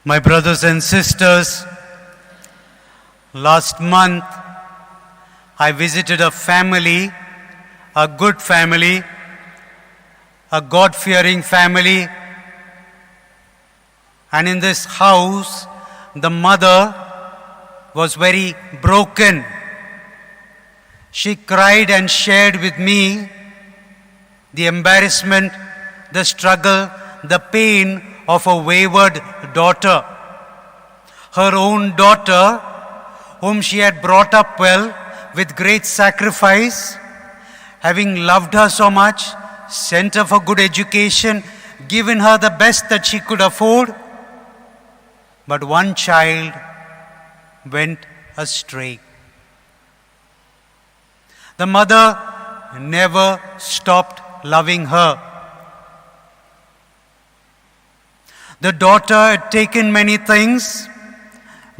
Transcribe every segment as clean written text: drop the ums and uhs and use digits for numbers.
My brothers and sisters, last month I visited a family, a good family, a God-fearing family, and in this house the mother was very broken. She cried and shared with me the embarrassment, the struggle, the pain of a wayward daughter. Her own daughter, whom she had brought up well, with great sacrifice, having loved her so much, sent her for good education, given her the best that she could afford. But one child went astray. The mother never stopped loving her. The daughter had taken many things,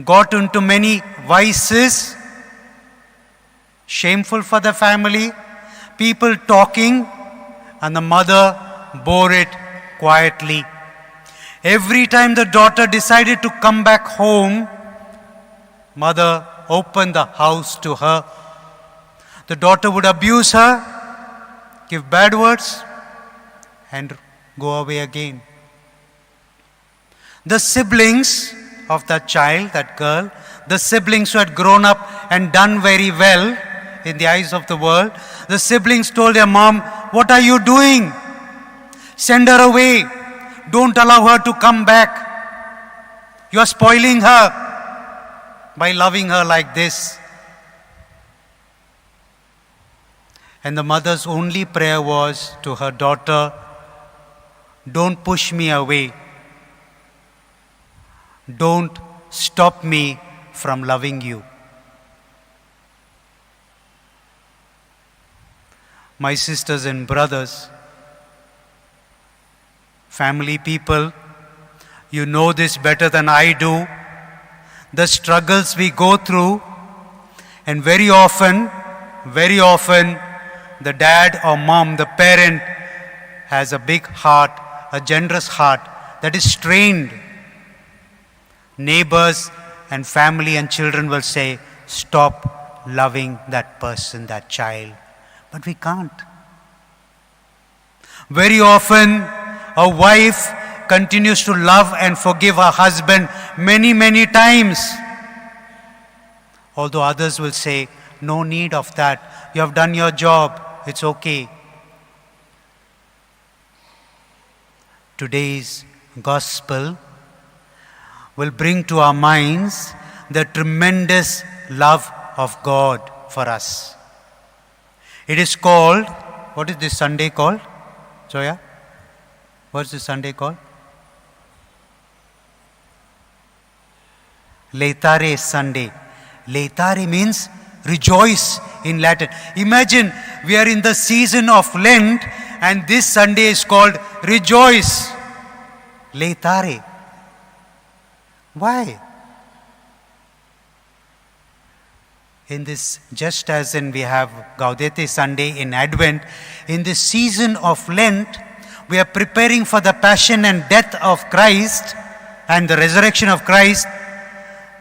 got into many vices, shameful for the family, people talking, and the mother bore it quietly. Every time the daughter decided to come back home, mother opened the house to her. The daughter would abuse her, give bad words, and go away again. The siblings of that child, that girl, the siblings who had grown up and done very well in the eyes of the world, the siblings told their mom, "What are you doing? Send her away. Don't allow her to come back. You are spoiling her by loving her like this." And the mother's only prayer was to her daughter, "Don't push me away. Don't stop me from loving you." My sisters and brothers, family people, you know this better than I do, the struggles we go through, and very often, the dad or mom, the parent, has a big heart, a generous heart that is strained. Neighbors and family and children will say, "Stop loving that person, that child." But we can't. Very often, a wife continues to love and forgive her husband many, many times. Although others will say, "No need of that. You have done your job. It's okay." Today's gospel will bring to our minds the tremendous love of God for us. It is called, what is this Sunday called? Zoya? What's this Sunday called? Laetare Sunday. Laetare means rejoice in Latin. Imagine we are in the season of Lent and this Sunday is called Rejoice. Laetare. Why? In this, just as in we have Gaudete Sunday in Advent, in this season of Lent, we are preparing for the passion and death of Christ and the resurrection of Christ.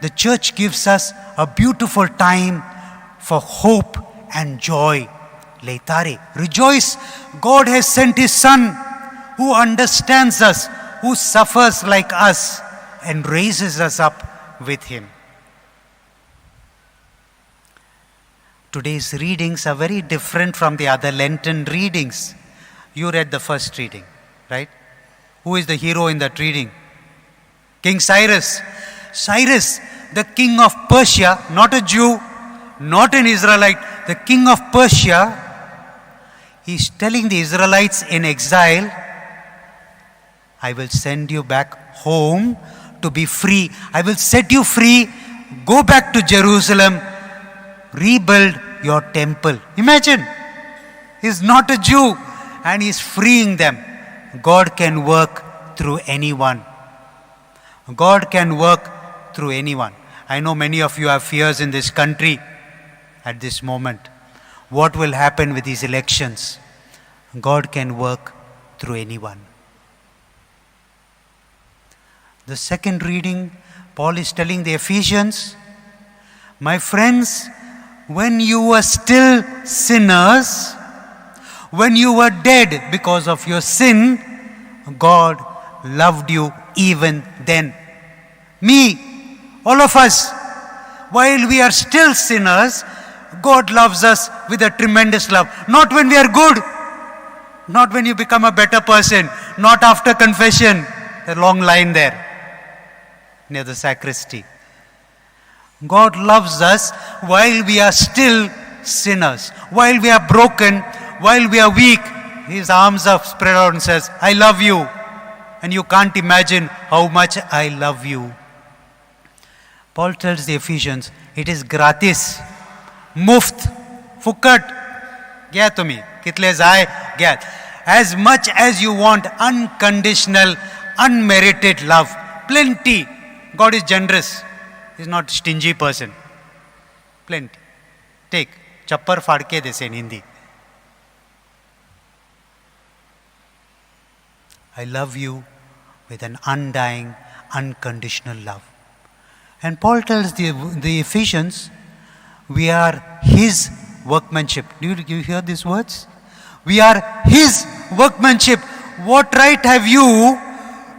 The church gives us a beautiful time for hope and joy. Laetare, rejoice. God has sent His Son who understands us, who suffers like us and raises us up with Him. Today's readings are very different from the other Lenten readings. You read the first reading, right? Who is the hero in that reading? King Cyrus. Cyrus, the king of Persia, not a Jew, not an Israelite, the king of Persia, he's telling the Israelites in exile, "I will send you back home to be free. I will set you free. Go back to Jerusalem. Rebuild your temple." Imagine, he's not a Jew and he's freeing them. God can work through anyone. God can work through anyone. I know many of you have fears in this country at this moment. What will happen with these elections? God can work through anyone. The second reading, Paul is telling the Ephesians, my friends, when you were still sinners, when you were dead because of your sin, God loved you even then. Me, all of us, while we are still sinners, God loves us with a tremendous love. Not when we are good, not when you become a better person, not after confession. The long line there near the sacristy. God loves us while we are still sinners, while we are broken, while we are weak. His arms are spread out and says, I love you. And you can't imagine how much I love you. Paul tells the Ephesians, it is gratis, muft, fukat, gya tumi, kitle zai, gya. As much as you want, unconditional, unmerited love, plenty. God is generous. He's not a stingy person. Plenty. Take. Chappar fadke they say in Hindi. I love you with an undying, unconditional love. And Paul tells the Ephesians, we are his workmanship. Do you hear these words? We are his workmanship. What right have you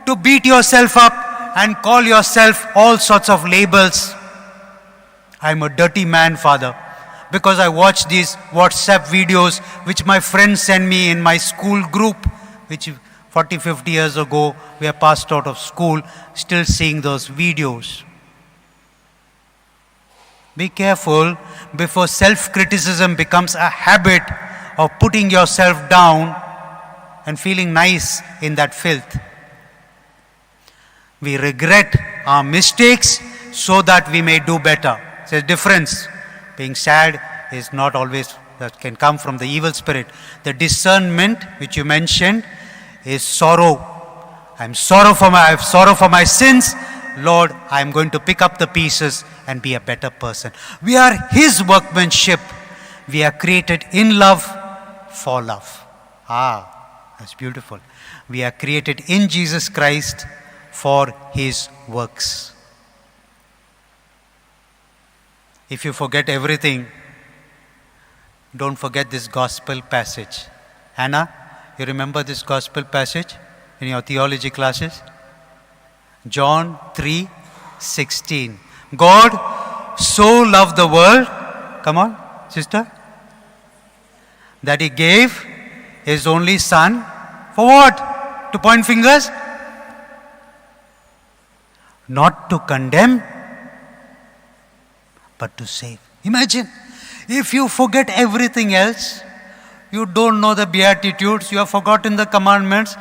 to beat yourself up and call yourself all sorts of labels? I'm a dirty man, Father, because I watch these WhatsApp videos which my friends send me in my school group, which 40, 50 years ago we are passed out of school, still seeing those videos. Be careful before self-criticism becomes a habit of putting yourself down and feeling nice in that filth. We regret our mistakes so that we may do better. There's a difference. Being sad is not always, that can come from the evil spirit. The discernment which you mentioned is sorrow. I have sorrow for my sins. Lord, I am going to pick up the pieces and be a better person. We are his workmanship. We are created in love for love. That's beautiful. We are created in Jesus Christ for his works. If you forget everything, don't forget this gospel passage. Hannah, you remember this gospel passage in your theology classes? John 3:16. God so loved the world, come on, sister, that he gave his only son. For what? To point fingers? Not to condemn, but to save. Imagine, if you forget everything else, you don't know the Beatitudes, you have forgotten the commandments,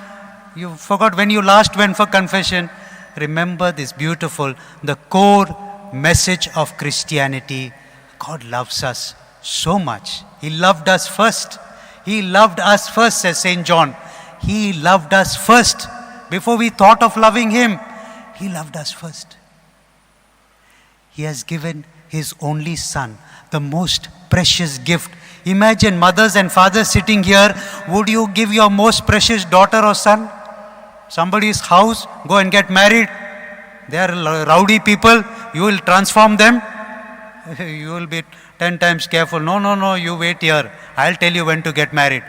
you forgot when you last went for confession. Remember this beautiful, the core message of Christianity. God loves us so much. He loved us first. He loved us first, says St. John. He loved us first. Before we thought of loving him, he loved us first. He has given his only son, the most precious gift. Imagine mothers and fathers sitting here. Would you give your most precious daughter or son? Somebody's house, go and get married. They are rowdy people. You will transform them. You will be 10 times careful. No, you wait here. I'll tell you when to get married.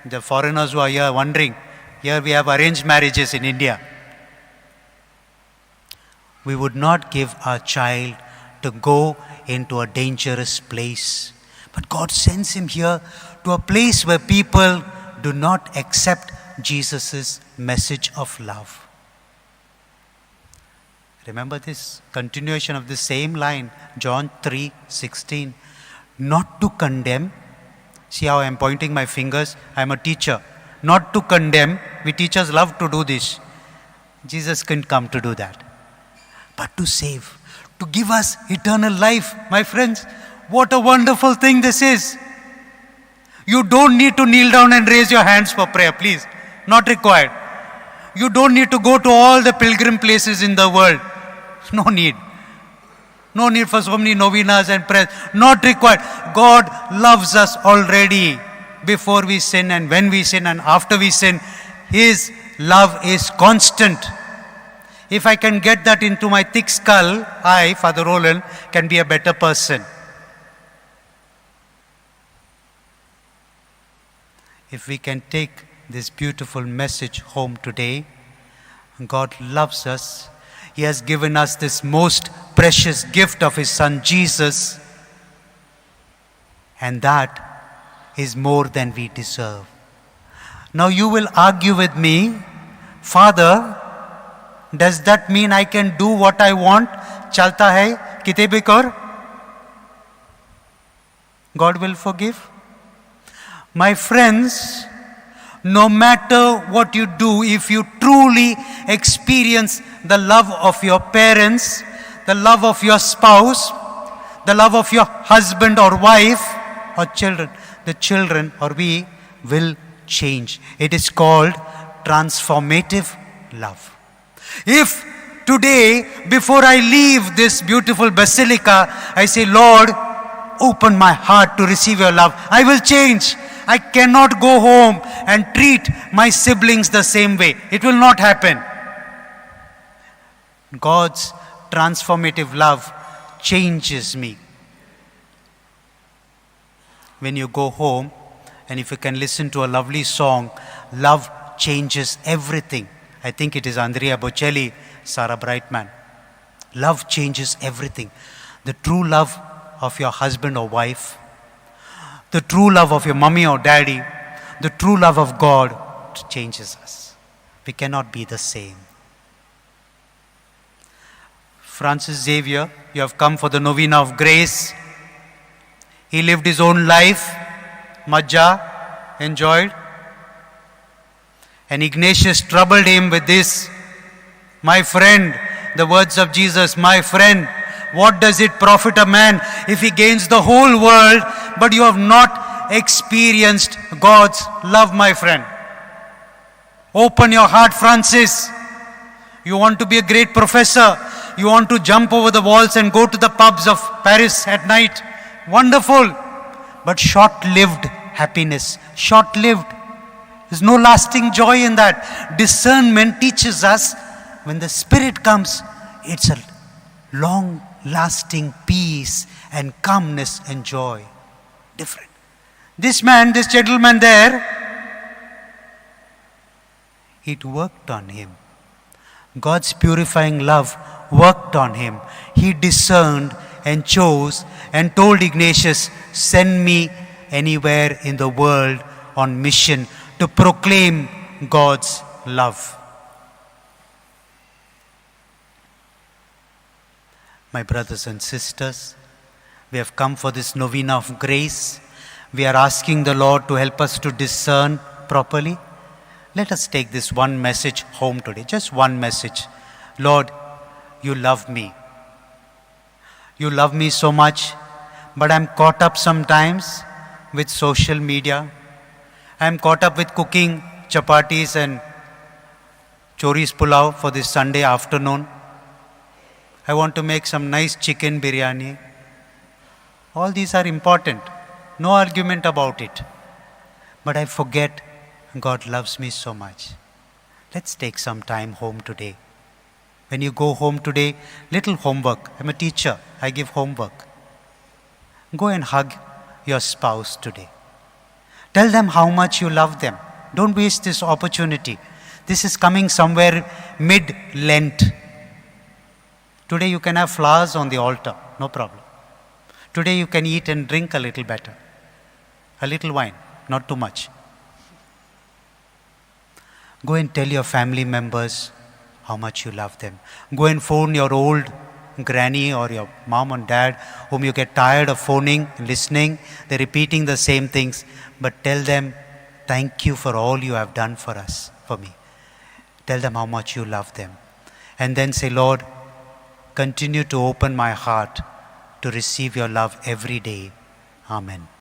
The foreigners who are here wondering, here we have arranged marriages in India. We would not give our child to go into a dangerous place. But God sends him here to a place where people do not accept Jesus' message of love. Remember this continuation of the same line, John 3:16. Not to condemn. See how I am pointing my fingers? I am a teacher. Not to condemn. We teachers love to do this. Jesus couldn't come to do that. But to save. To give us eternal life. My friends, what a wonderful thing this is. You don't need to kneel down and raise your hands for prayer, please. Not required. You don't need to go to all the pilgrim places in the world. No need. No need for so many novenas and prayers. Not required. God loves us already before we sin and when we sin and after we sin. His love is constant. If I can get that into my thick skull, I, Father Roland, can be a better person. If we can take this beautiful message home today, God loves us. He has given us this most precious gift of His Son Jesus, and that is more than we deserve. Now you will argue with me, Father, does that mean I can do what I want? Chalta hai, kite bhi kar? God will forgive. My friends, no matter what you do, if you truly experience the love of your parents, the love of your spouse, the love of your husband or wife or children, the children or we will change. It is called transformative love. If today, before I leave this beautiful basilica, I say, Lord, open my heart to receive your love, I will change. I cannot go home and treat my siblings the same way. It will not happen. God's transformative love changes me. When you go home, and if you can listen to a lovely song, Love Changes Everything. I think it is Andrea Bocelli, Sarah Brightman. Love changes everything. The true love of your husband or wife, the true love of your mommy or daddy, the true love of God changes us. We cannot be the same. Francis Xavier, you have come for the Novena of Grace. He lived his own life, Majja, enjoyed. And Ignatius troubled him with this, my friend, the words of Jesus, my friend, what does it profit a man if he gains the whole world, but you have not experienced God's love, my friend? Open your heart, Francis. You want to be a great professor. You want to jump over the walls and go to the pubs of Paris at night. Wonderful. But short-lived happiness. Short-lived. There's no lasting joy in that. Discernment teaches us when the Spirit comes, it's a long-lasting peace and calmness and joy. Different. This man, this gentleman there, it worked on him. God's purifying love worked on him. He discerned and chose and told Ignatius, send me anywhere in the world on mission to proclaim God's love. My brothers and sisters, we have come for this Novena of Grace. We are asking the Lord to help us to discern properly. Let us take this one message home today, just one message. Lord, you love me. You love me so much, but I'm caught up sometimes with social media. I'm caught up with cooking chapatis and choris pulao for this Sunday afternoon. I want to make some nice chicken biryani. All these are important. No argument about it. But I forget God loves me so much. Let's take some time home today. When you go home today, little homework. I'm a teacher. I give homework. Go and hug your spouse today. Tell them how much you love them. Don't waste this opportunity. This is coming somewhere mid-Lent. Today you can have flowers on the altar. No problem. Today you can eat and drink a little better. A little wine, not too much. Go and tell your family members how much you love them. Go and phone your old granny or your mom and dad whom you get tired of phoning, listening. They're repeating the same things. But tell them, thank you for all you have done for us, for me. Tell them how much you love them. And then say, Lord, continue to open my heart to receive your love every day. Amen.